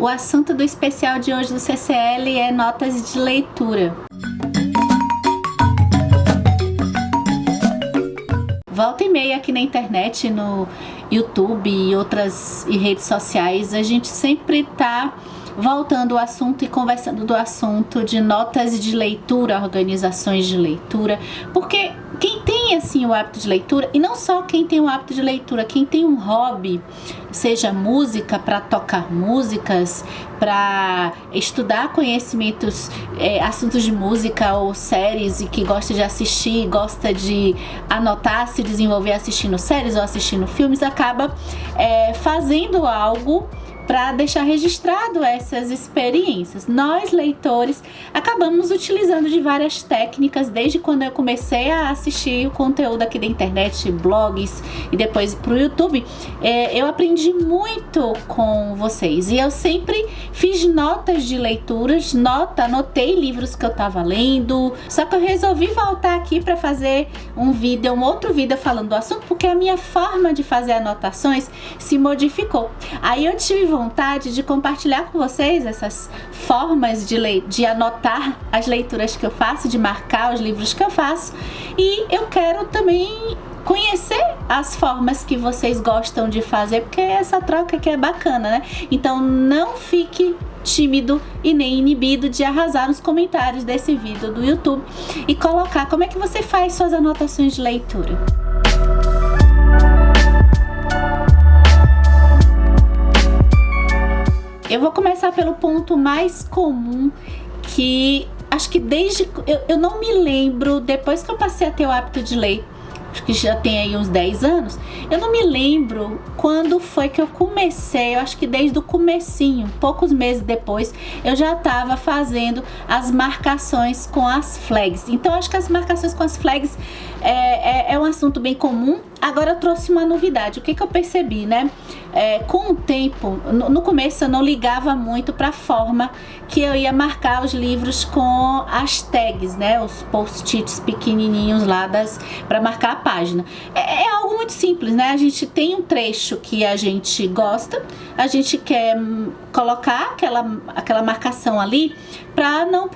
O assunto do especial de hoje do CCL é notas de leitura. Volta e meia aqui na internet, no YouTube e redes sociais, a gente sempre tá voltando ao assunto e conversando do assunto de notas de leitura, organizações de leitura, porque quem tem assim o hábito de leitura, e não só quem tem o hábito de leitura, quem tem um hobby, seja música, para tocar músicas, para estudar conhecimentos, assuntos de música ou séries, e que gosta de assistir, gosta de anotar, se desenvolver assistindo séries ou assistindo filmes, acaba fazendo algo para deixar registrado essas experiências. Nós, leitores, acabamos utilizando de várias técnicas, desde quando eu comecei a assistir o conteúdo aqui da internet, blogs e depois para o YouTube. Eu aprendi muito com vocês e eu sempre fiz notas de leituras, anotei livros que eu estava lendo, só que eu resolvi voltar aqui para fazer um outro vídeo falando do assunto, porque a minha forma de fazer anotações se modificou. Aí eu tive vontade de compartilhar com vocês essas formas de anotar as leituras que eu faço, de marcar os livros que eu faço, e eu quero também conhecer as formas que vocês gostam de fazer, porque essa troca aqui é bacana, né? Então não fique tímido e nem inibido de arrasar nos comentários desse vídeo do YouTube e colocar como é que você faz suas anotações de leitura. Eu vou começar pelo ponto mais comum, que acho que eu não me lembro, depois que eu passei a ter o hábito de ler, acho que já tem aí uns 10 anos, eu não me lembro quando foi que eu comecei. Eu acho que desde o comecinho, poucos meses depois, eu já estava fazendo as marcações com as flags. Então acho que as marcações com as flags é um assunto bem comum. Agora eu trouxe uma novidade. O que eu percebi, né? Com o tempo, no começo eu não ligava muito para a forma que eu ia marcar os livros com as tags, né? Os post-its pequenininhos lá para marcar a página. É algo muito simples, né? A gente tem um trecho que a gente gosta, a gente quer colocar aquela marcação ali para não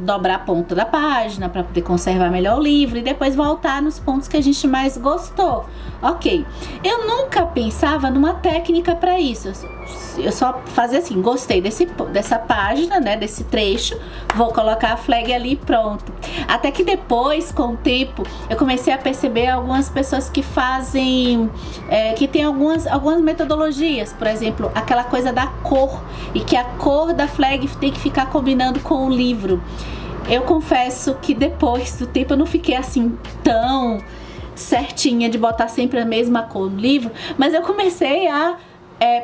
dobrar a ponta da página, para poder conservar melhor o livro e depois voltar nos pontos que a gente mais gostou. Ok, eu nunca pensava numa técnica para isso. Eu só fazia assim: gostei dessa página, né, desse trecho, vou colocar a flag ali e pronto. Até que depois, com o tempo, eu comecei a perceber algumas pessoas que fazem, que tem algumas metodologias, por exemplo, aquela coisa da cor, e que a cor da flag tem que ficar combinando com o livro. Eu confesso que depois do tempo eu não fiquei assim tão certinha de botar sempre a mesma cor no livro, mas eu comecei a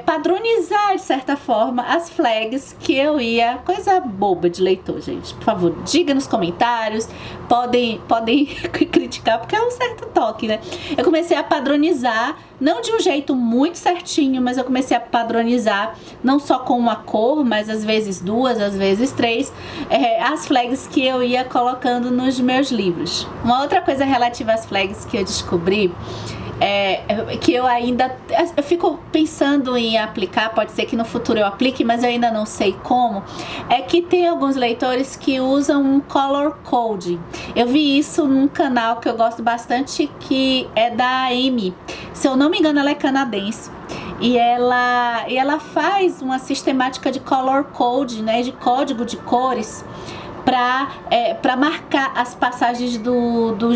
padronizar de certa forma as flags que eu ia. Coisa boba de leitor, gente, por favor, diga nos comentários, podem criticar, porque é um certo toque, né? Eu comecei a padronizar, não de um jeito muito certinho, mas eu comecei a padronizar não só com uma cor, mas às vezes duas, às vezes três, as flags que eu ia colocando nos meus livros. Uma outra coisa relativa às flags que eu descobri, que eu fico pensando em aplicar, pode ser que no futuro eu aplique, mas eu ainda não sei como, é que tem alguns leitores que usam um color code. Eu vi isso num canal que eu gosto bastante, que é da Amy. Se eu não me engano, ela é canadense. E ela faz uma sistemática de color code, né, de código de cores, para marcar as passagens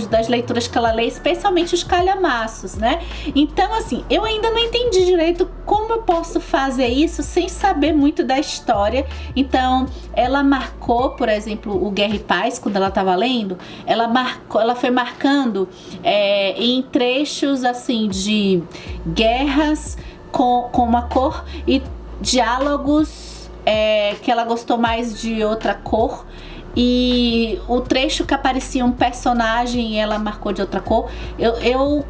das leituras que ela lê, especialmente os calhamaços, né? Então, assim, eu ainda não entendi direito como eu posso fazer isso sem saber muito da história. Então, ela marcou, por exemplo, o Guerra e Paz, quando ela estava lendo, ela foi marcando em trechos, assim, de guerras com uma cor, e diálogos que ela gostou mais de outra cor, e o trecho que aparecia um personagem ela marcou de outra cor.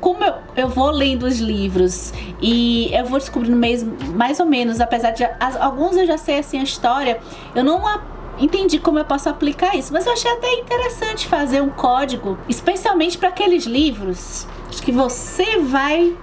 Como eu vou lendo os livros e eu vou descobrindo mais ou menos, apesar de alguns eu já sei assim a história, eu não entendi como eu posso aplicar isso, mas eu achei até interessante fazer um código especialmente para aqueles livros. Acho que você vai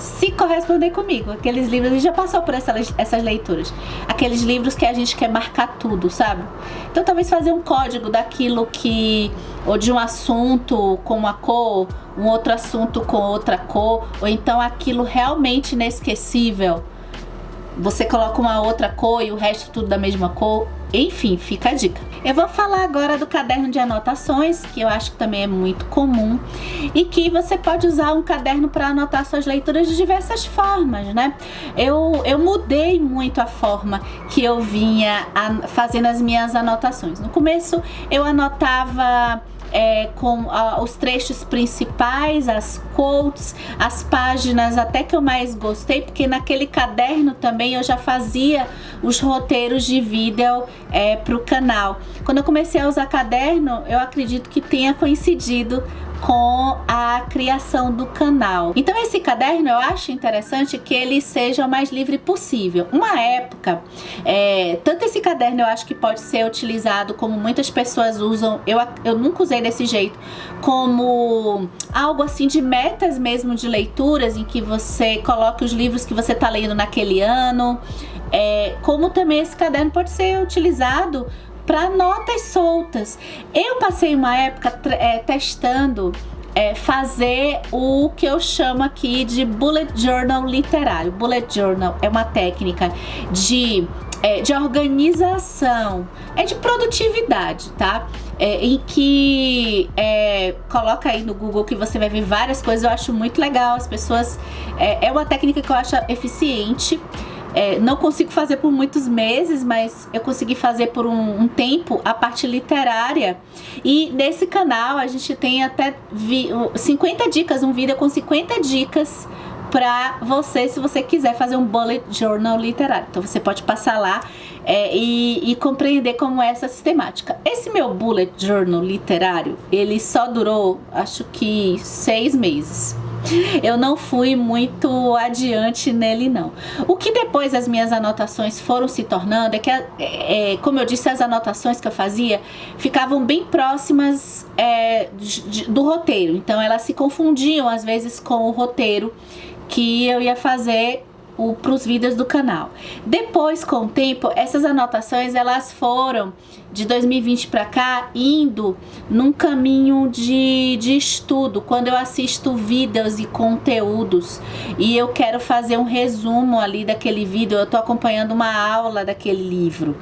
se corresponder comigo. Aqueles livros, a gente já passou por essas leituras. Aqueles livros que a gente quer marcar tudo, sabe? Então talvez fazer um código daquilo que... ou de um assunto com uma cor, um outro assunto com outra cor, ou então aquilo realmente inesquecível. Você coloca uma outra cor e o resto tudo da mesma cor. Enfim, fica a dica. Eu vou falar agora do caderno de anotações, que eu acho que também é muito comum, e que você pode usar um caderno para anotar suas leituras de diversas formas, né? Eu mudei muito a forma que eu vinha fazendo as minhas anotações. No começo eu anotava com os trechos principais, as quotes, as páginas até que eu mais gostei, porque naquele caderno também eu já fazia os roteiros de vídeo para o canal. Quando eu comecei a usar caderno, eu acredito que tenha coincidido com a criação do canal. Então esse caderno eu acho interessante que ele seja o mais livre possível. Uma época, tanto esse caderno eu acho que pode ser utilizado como muitas pessoas usam, eu nunca usei desse jeito, como algo assim de metas mesmo de leituras, em que você coloca os livros que você está lendo naquele ano, como também esse caderno pode ser utilizado para notas soltas. Eu passei uma época testando fazer o que eu chamo aqui de bullet journal literário. Bullet journal é uma técnica de organização, de produtividade, tá? Em que coloca aí no Google que você vai ver várias coisas. Eu acho muito legal. As pessoas é uma técnica que eu acho eficiente. Não consigo fazer por muitos meses, mas eu consegui fazer por um tempo a parte literária. E nesse canal a gente tem até 50 dicas, um vídeo com 50 dicas para você, se você quiser fazer um bullet journal literário. Então você pode passar lá e compreender como é essa sistemática. Esse meu bullet journal literário, ele só durou, acho que 6 meses. Eu não fui muito adiante nele, não. O que depois as minhas anotações foram se tornando é que, como eu disse, as anotações que eu fazia ficavam bem próximas do roteiro. Então elas se confundiam às vezes com o roteiro que eu ia fazer para os vídeos do canal. Depois, com o tempo, essas anotações elas foram de 2020 para cá indo num caminho de estudo. Quando eu assisto vídeos e conteúdos e eu quero fazer um resumo ali daquele vídeo, eu tô acompanhando uma aula daquele livro,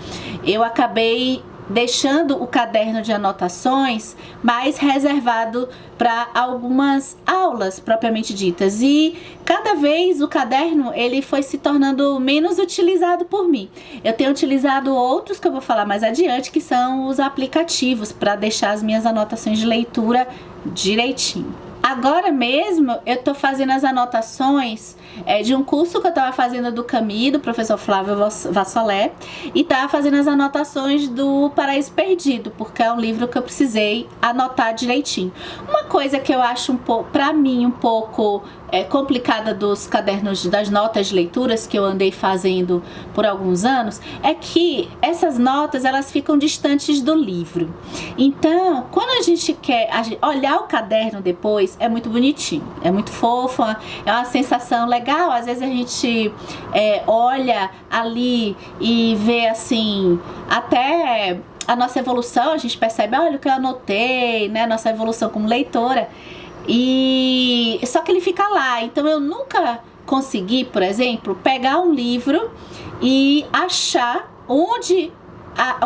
eu acabei deixando o caderno de anotações mais reservado para algumas aulas propriamente ditas, e cada vez o caderno ele foi se tornando menos utilizado por mim. Eu tenho utilizado outros que eu vou falar mais adiante, que são os aplicativos para deixar as minhas anotações de leitura direitinho. Agora mesmo eu tô fazendo as anotações de um curso que eu tava fazendo do Camus, do professor Flávio Vassolé, e tava fazendo as anotações do Paraíso Perdido, porque é um livro que eu precisei anotar direitinho. Uma coisa que eu acho pra mim um pouco complicada dos cadernos, das notas de leituras que eu andei fazendo por alguns anos, é que essas notas elas ficam distantes do livro. Então, quando a gente quer olhar o caderno depois, é muito bonitinho, é muito fofo, é uma sensação legal. Às vezes a gente olha ali e vê assim, até a nossa evolução, a gente percebe, olha o que eu anotei, né, nossa evolução como leitora. E só que ele fica lá. Então eu nunca consegui, por exemplo, pegar um livro e achar onde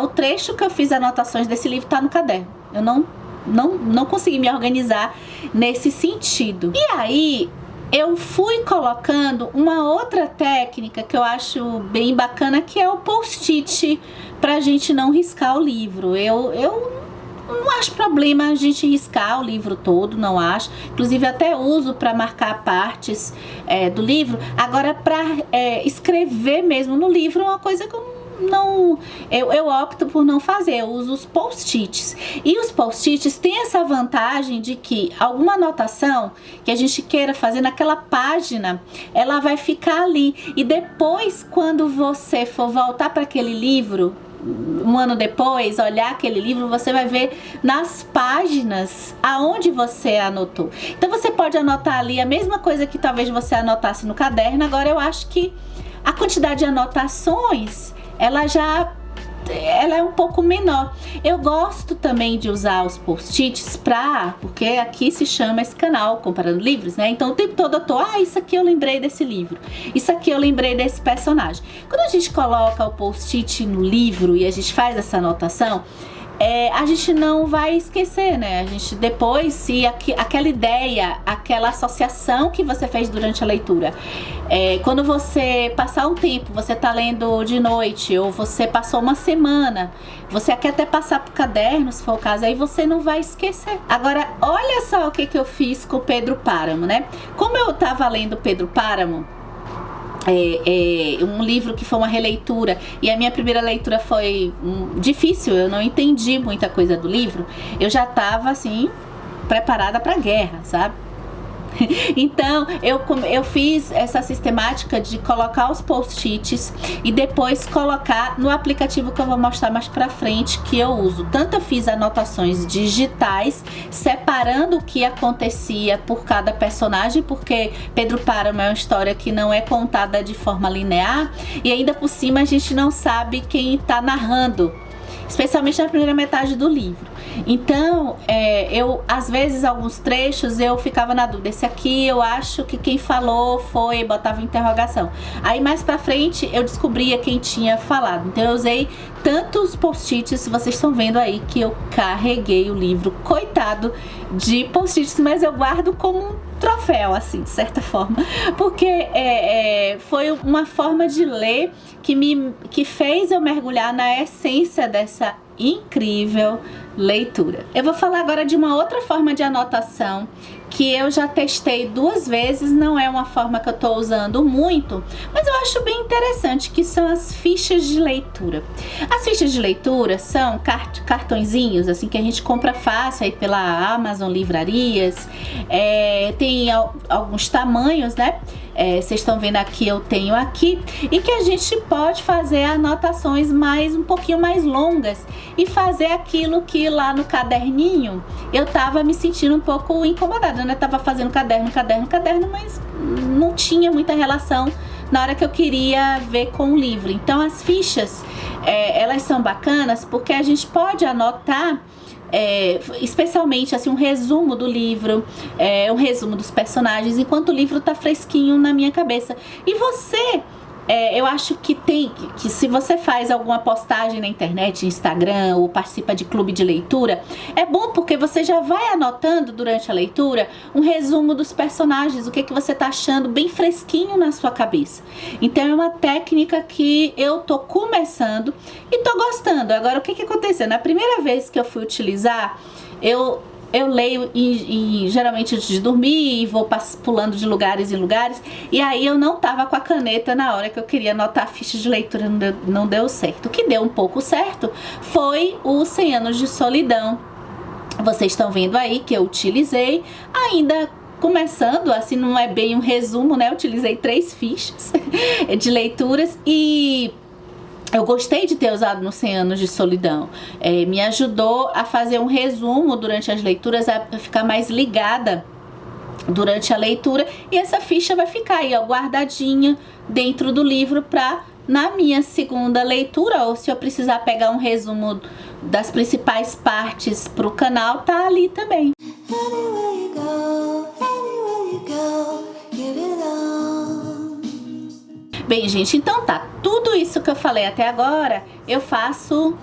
o trecho que eu fiz anotações desse livro está no caderno. Eu não consegui me organizar nesse sentido. E aí eu fui colocando uma outra técnica que eu acho bem bacana, que é o post-it, pra gente não riscar o livro. Eu não acho problema a gente riscar o livro todo, não acho. Inclusive até uso para marcar partes do livro. Agora, para escrever mesmo no livro é uma coisa que eu eu opto por não fazer, eu uso os post-its. E os post-its têm essa vantagem de que alguma anotação que a gente queira fazer naquela página, ela vai ficar ali. E depois, quando você for voltar para aquele livro, um ano depois, olhar aquele livro, você vai ver nas páginas aonde você anotou. Então você pode anotar ali a mesma coisa que talvez você anotasse no caderno. Agora eu acho que a quantidade de anotações, ela é um pouco menor. Eu gosto também de usar os post-its porque aqui se chama esse canal Comparando Livros, né? Então o tempo todo eu tô, isso aqui eu lembrei desse livro, isso aqui eu lembrei desse personagem. Quando a gente coloca o post-it no livro e a gente faz essa anotação, a gente não vai esquecer, né? A gente depois, se aquela ideia, aquela associação que você fez durante a leitura, quando você passar um tempo, você tá lendo de noite, ou você passou uma semana, você quer até passar pro caderno, se for o caso, aí você não vai esquecer. Agora, olha só o que eu fiz com o Pedro Páramo, né? Como eu tava lendo Pedro Páramo, um livro que foi uma releitura, e a minha primeira leitura foi difícil, eu não entendi muita coisa do livro, eu já tava assim preparada para guerra, sabe? Então eu fiz essa sistemática de colocar os post-its e depois colocar no aplicativo que eu vou mostrar mais pra frente, que eu uso. Tanto eu fiz anotações digitais, separando o que acontecia por cada personagem, porque Pedro Páramo é uma história que não é contada de forma linear, e ainda por cima a gente não sabe quem tá narrando, especialmente na primeira metade do livro. Então, às vezes, alguns trechos eu ficava na dúvida, esse aqui eu acho que quem falou foi, botava interrogação. Aí mais pra frente eu descobria quem tinha falado. Então eu usei tantos post-its, vocês estão vendo aí que eu carreguei o livro, coitado de post-its, mas eu guardo como um troféu, assim, de certa forma, porque foi uma forma de ler que fez eu mergulhar na essência dessa incrível leitura. Eu vou falar agora de uma outra forma de anotação que eu já testei 2 vezes, não é uma forma que eu tô usando muito, mas eu acho bem interessante, que são as fichas de leitura. As fichas de leitura são cartõezinhos, assim, que a gente compra fácil aí pela Amazon Livrarias, tem alguns tamanhos, né? Vocês estão vendo aqui, eu tenho aqui, e que a gente pode fazer anotações um pouquinho mais longas e fazer aquilo que lá no caderninho eu tava me sentindo um pouco incomodada, né? Tava fazendo caderno, mas não tinha muita relação na hora que eu queria ver com o livro. Então as fichas, elas são bacanas porque a gente pode anotar especialmente assim um resumo do livro, um resumo dos personagens, enquanto o livro tá fresquinho na minha cabeça. E você, eu acho que se você faz alguma postagem na internet, Instagram, ou participa de clube de leitura, é bom porque você já vai anotando durante a leitura um resumo dos personagens, o que você tá achando bem fresquinho na sua cabeça. Então é uma técnica que eu tô começando e tô gostando. Agora, o que aconteceu? Na primeira vez que eu fui utilizar, eu leio geralmente antes de dormir e vou pulando de lugares em lugares, e aí eu não tava com a caneta na hora que eu queria anotar a ficha de leitura, não deu certo. O que deu um pouco certo foi o 100 Anos de Solidão. Vocês estão vendo aí que eu utilizei, ainda começando, assim, não é bem um resumo, né? Eu utilizei 3 fichas de leituras e eu gostei de ter usado no 100 Anos de Solidão. Me ajudou a fazer um resumo durante as leituras, a ficar mais ligada durante a leitura. E essa ficha vai ficar aí, ó, guardadinha dentro do livro para, na minha segunda leitura, ou se eu precisar pegar um resumo das principais partes para o canal, tá ali também. Bem, gente, então tá, tudo isso que eu falei até agora, eu faço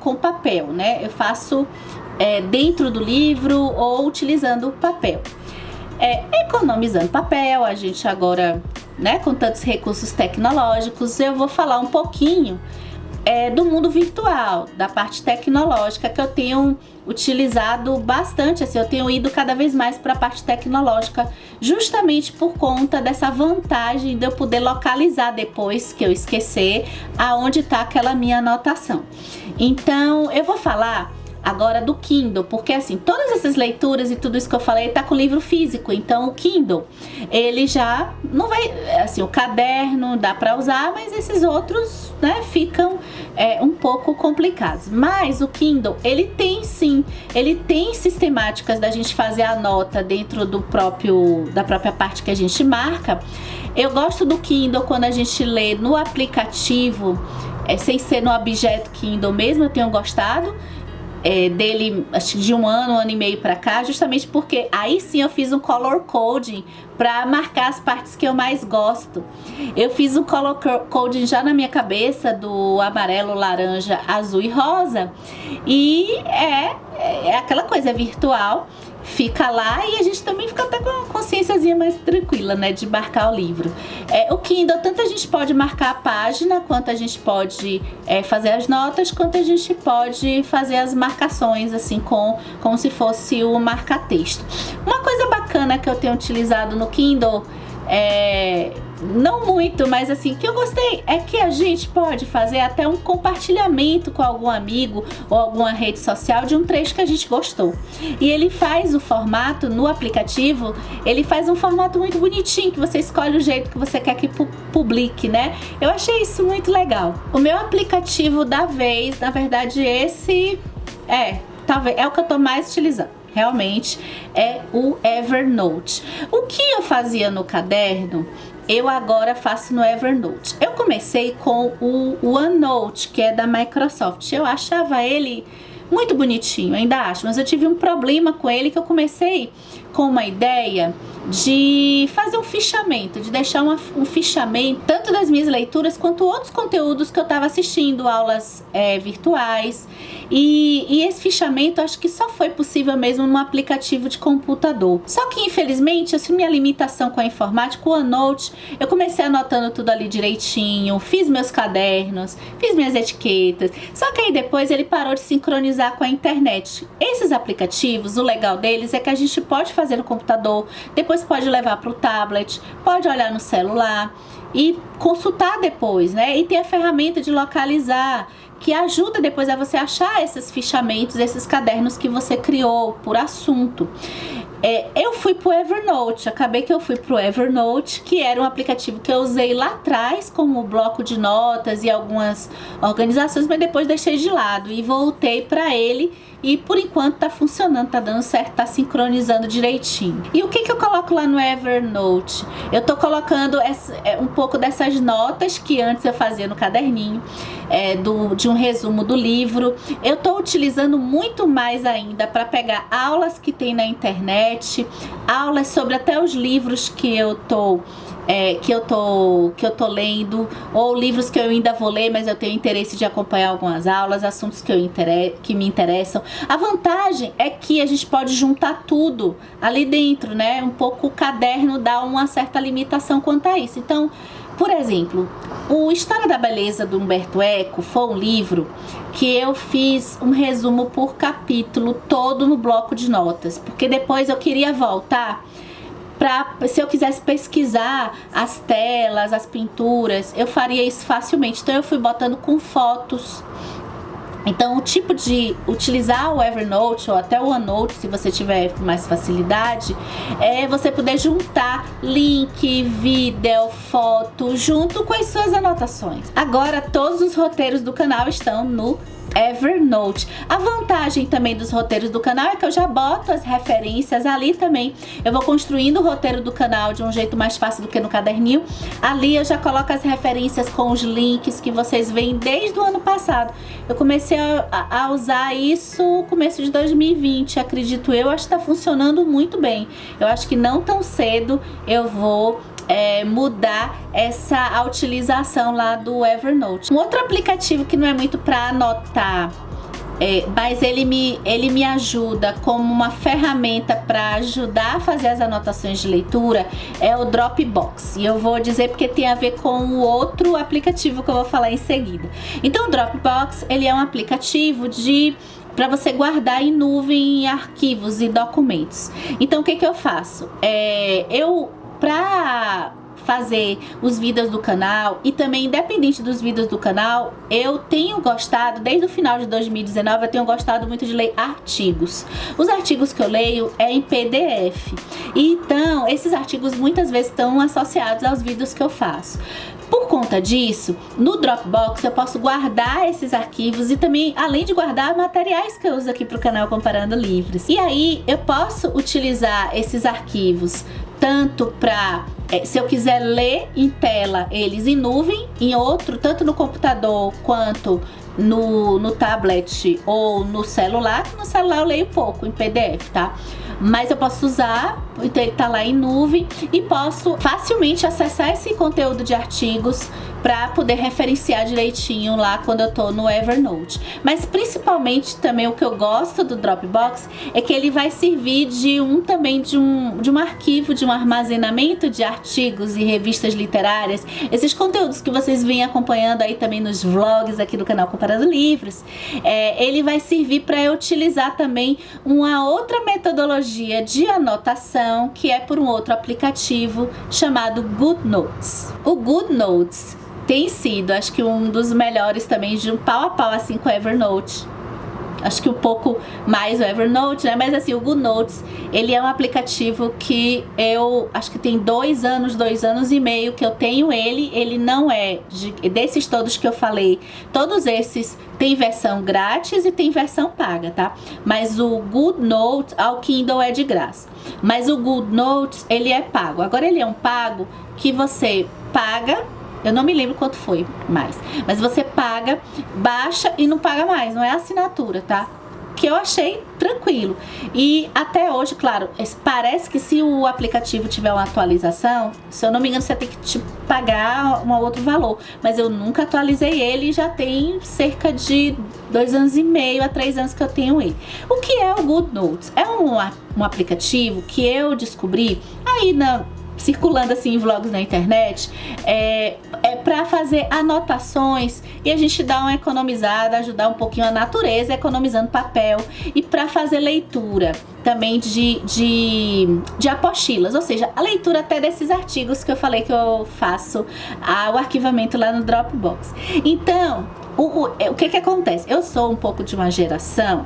com papel, né? Eu faço dentro do livro ou utilizando o papel. Economizando papel, a gente agora, né, com tantos recursos tecnológicos, eu vou falar um pouquinho do mundo virtual, da parte tecnológica, que eu tenho utilizado bastante, assim, eu tenho ido cada vez mais para a parte tecnológica, justamente por conta dessa vantagem de eu poder localizar depois que eu esquecer aonde está aquela minha anotação. Então, eu vou falar agora do Kindle, porque assim, todas essas leituras e tudo isso que eu falei tá com livro físico, então o Kindle, ele já não vai, assim, o caderno dá para usar, mas esses outros, né, ficam um pouco complicados. Mas o Kindle, ele tem sim, ele tem sistemáticas da gente fazer a nota dentro da própria parte que a gente marca. Eu gosto do Kindle quando a gente lê no aplicativo, sem ser no objeto Kindle mesmo, eu tenho gostado dele, acho que de um ano e meio pra cá, justamente porque aí sim eu fiz um color coding pra marcar as partes que eu mais gosto. Eu fiz um color coding já na minha cabeça do amarelo, laranja, azul e rosa, e é aquela coisa virtual, fica lá e a gente também fica até com a consciênciazinha mais tranquila, né, de marcar o livro. O Kindle, tanto a gente pode marcar a página, quanto a gente pode fazer as notas, quanto a gente pode fazer as marcações, assim, como se fosse o marca-texto. Uma coisa bacana que eu tenho utilizado no Kindle, não muito, mas assim, que eu gostei é que a gente pode fazer até um compartilhamento com algum amigo ou alguma rede social de um trecho que a gente gostou. E ele faz o formato no aplicativo, ele faz um formato muito bonitinho, que você escolhe o jeito que você quer que publique, né? Eu achei isso muito legal. O meu aplicativo da vez, na verdade, esse talvez é o que eu tô mais utilizando. Realmente é o Evernote. O que eu fazia no caderno, eu agora faço no Evernote. Eu comecei com o OneNote, que é da Microsoft. Eu achava ele muito bonitinho, ainda acho, mas eu tive um problema com ele, que eu comecei com uma ideia de fazer um fichamento, de deixar um fichamento tanto das minhas leituras quanto outros conteúdos que eu estava assistindo, aulas virtuais, e esse fichamento acho que só foi possível mesmo num aplicativo de computador. Só que infelizmente, assim, minha limitação com a informática, o OneNote, eu comecei anotando tudo ali direitinho, fiz meus cadernos, fiz minhas etiquetas, só que aí depois ele parou de sincronizar com a internet. Esses aplicativos, o legal deles é que a gente pode fazer no computador, depois pode levar para o tablet, pode olhar no celular e consultar depois, né? E tem a ferramenta de localizar, que ajuda depois a você achar esses fichamentos, esses cadernos que você criou por assunto. Eu fui pro Evernote, acabei que eu fui pro Evernote, que era um aplicativo que eu usei lá atrás como bloco de notas e algumas organizações, mas depois deixei de lado e voltei para ele. E por enquanto tá funcionando, tá dando certo, tá sincronizando direitinho. E o que eu coloco lá no Evernote? Eu tô colocando um pouco dessas notas que antes eu fazia no caderninho, de um resumo do livro. Eu tô utilizando muito mais ainda para pegar aulas que tem na internet, aulas sobre até os livros que eu tô lendo, ou livros que eu ainda vou ler, mas eu tenho interesse de acompanhar algumas aulas, assuntos que me interessam. A vantagem é que a gente pode juntar tudo ali dentro, né? Um pouco o caderno dá uma certa limitação quanto a isso. Então, por exemplo, o História da Beleza do Humberto Eco foi um livro que eu fiz um resumo por capítulo todo no bloco de notas, porque depois eu queria voltar se eu quisesse pesquisar as telas, as pinturas, eu faria isso facilmente. Então eu fui botando com fotos. Então o tipo de utilizar o Evernote ou até o OneNote, se você tiver mais facilidade, é você poder juntar link, vídeo, foto, junto com as suas anotações. Agora todos os roteiros do canal estão no Evernote. A vantagem também dos roteiros do canal é que eu já boto as referências ali também. Eu vou construindo o roteiro do canal de um jeito mais fácil do que no caderninho. Ali eu já coloco as referências com os links que vocês veem desde o ano passado. Eu comecei a usar isso no começo de 2020, acredito eu. Acho que tá funcionando muito bem. Eu acho que não tão cedo eu vou mudar a utilização lá do Evernote. Um outro aplicativo que não é muito para anotar mas ele me ajuda como uma ferramenta para ajudar a fazer as anotações de leitura, é o Dropbox. E eu vou dizer porque tem a ver com o outro aplicativo que eu vou falar em seguida. Então o Dropbox, ele é um aplicativo para você guardar em nuvem arquivos e documentos. Então o que eu faço? Para fazer os vídeos do canal e também independente dos vídeos do canal, eu tenho gostado, desde o final de 2019, eu tenho gostado muito de ler artigos. Os artigos que eu leio é em PDF. Então, esses artigos muitas vezes estão associados aos vídeos que eu faço. Por conta disso, no Dropbox eu posso guardar esses arquivos e também, além de guardar, materiais que eu uso aqui para o canal Comparando Livros. E aí eu posso utilizar esses arquivos tanto para, se eu quiser ler em tela eles em nuvem, em outro, tanto no computador quanto no tablet ou no celular. No celular eu leio pouco em PDF, tá? Mas eu posso usar, então ele tá lá em nuvem e posso facilmente acessar esse conteúdo de artigos para poder referenciar direitinho lá quando eu tô no Evernote. Mas principalmente também o que eu gosto do Dropbox é que ele vai servir de um arquivo, de um armazenamento de artigos e revistas literárias. Esses conteúdos que vocês vêm acompanhando aí também nos vlogs aqui do canal Comparando Livros, ele vai servir para eu utilizar também uma outra metodologia de anotação, que é por um outro aplicativo chamado GoodNotes. O GoodNotes tem sido, acho que um dos melhores também, de um pau a pau assim com o Evernote. Acho que um pouco mais o Evernote, né? Mas assim, o GoodNotes, ele é um aplicativo que eu acho que tem 2 anos e meio que eu tenho ele. Ele não é, desses todos que eu falei, todos esses tem versão grátis e tem versão paga, tá? Mas o GoodNotes, ao Kindle é de graça. Mas o GoodNotes, ele é pago. Agora ele é um pago que você paga. Eu não me lembro quanto foi mais, mas você paga, baixa e não paga mais, não é assinatura, tá? Que eu achei tranquilo. E até hoje, claro, parece que se o aplicativo tiver uma atualização, se eu não me engano, você tem que pagar um outro valor. Mas eu nunca atualizei ele e já tem cerca de 2 anos e meio a 3 anos que eu tenho ele. O que é o GoodNotes? É um aplicativo que eu descobri aí circulando assim em vlogs na internet, é para fazer anotações e a gente dá uma economizada, ajudar um pouquinho a natureza, economizando papel, e para fazer leitura também de apostilas, ou seja, a leitura até desses artigos que eu falei que eu faço o arquivamento lá no Dropbox. Então, o que acontece? Eu sou um pouco de uma geração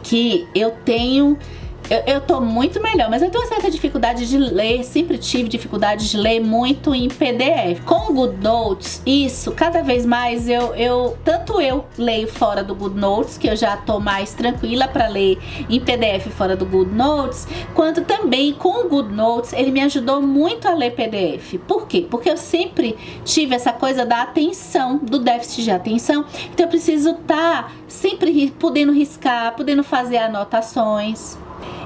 que eu tô muito melhor, mas eu tenho uma certa dificuldade de ler, sempre tive dificuldade de ler muito em PDF. Com o GoodNotes, isso, cada vez mais tanto eu leio fora do GoodNotes, que eu já tô mais tranquila para ler em PDF fora do GoodNotes, quanto também com o GoodNotes, ele me ajudou muito a ler PDF. Por quê? Porque eu sempre tive essa coisa da atenção, do déficit de atenção, então eu preciso estar sempre podendo riscar, podendo fazer anotações.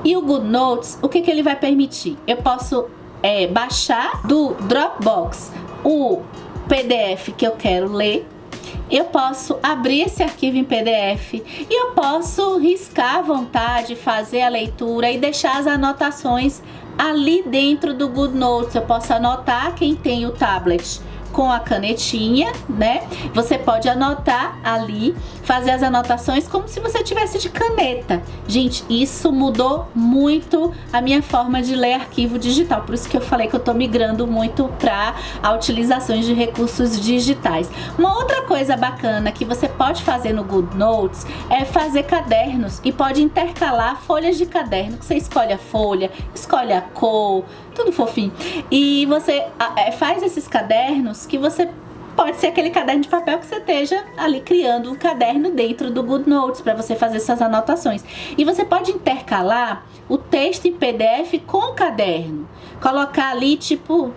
E o GoodNotes, o que ele vai permitir? Eu posso baixar do Dropbox o PDF que eu quero ler, eu posso abrir esse arquivo em PDF e eu posso riscar à vontade, fazer a leitura e deixar as anotações ali dentro do GoodNotes. Eu posso anotar, quem tem o tablet, com a canetinha, né? Você pode anotar ali, fazer as anotações como se você tivesse de caneta. Gente, isso mudou muito a minha forma de ler arquivo digital. Por isso que eu falei que eu tô migrando muito para a utilização de recursos digitais. Uma outra coisa bacana que você pode fazer no GoodNotes é fazer cadernos e pode intercalar folhas de caderno, que você escolhe a folha, escolhe a cor, tudo fofinho. E você faz esses cadernos que você pode ser aquele caderno de papel que você esteja ali criando um caderno dentro do GoodNotes para você fazer essas anotações. E você pode intercalar o texto em PDF com o caderno. Colocar ali tipo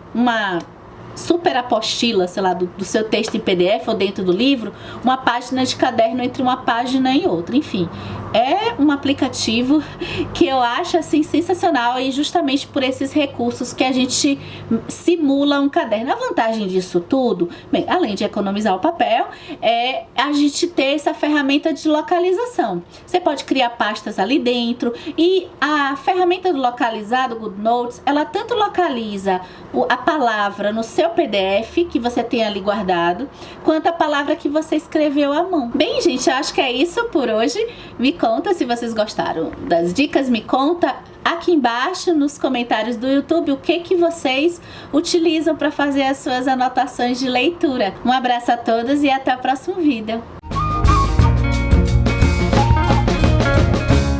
super apostila, sei lá, do seu texto em PDF ou dentro do livro, uma página de caderno entre uma página e outra. Enfim, é um aplicativo que eu acho assim sensacional, e justamente por esses recursos que a gente simula um caderno. A vantagem disso tudo, bem, além de economizar o papel, é a gente ter essa ferramenta de localização. Você pode criar pastas ali dentro, e a ferramenta do localizado, o GoodNotes, ela tanto localiza a palavra no seu PDF que você tem ali guardado, quanto a palavra que você escreveu à mão. Bem, gente, eu acho que é isso por hoje. Me conta se vocês gostaram das dicas, me conta aqui embaixo nos comentários do YouTube o que vocês utilizam para fazer as suas anotações de leitura. Um abraço a todos e até o próximo vídeo.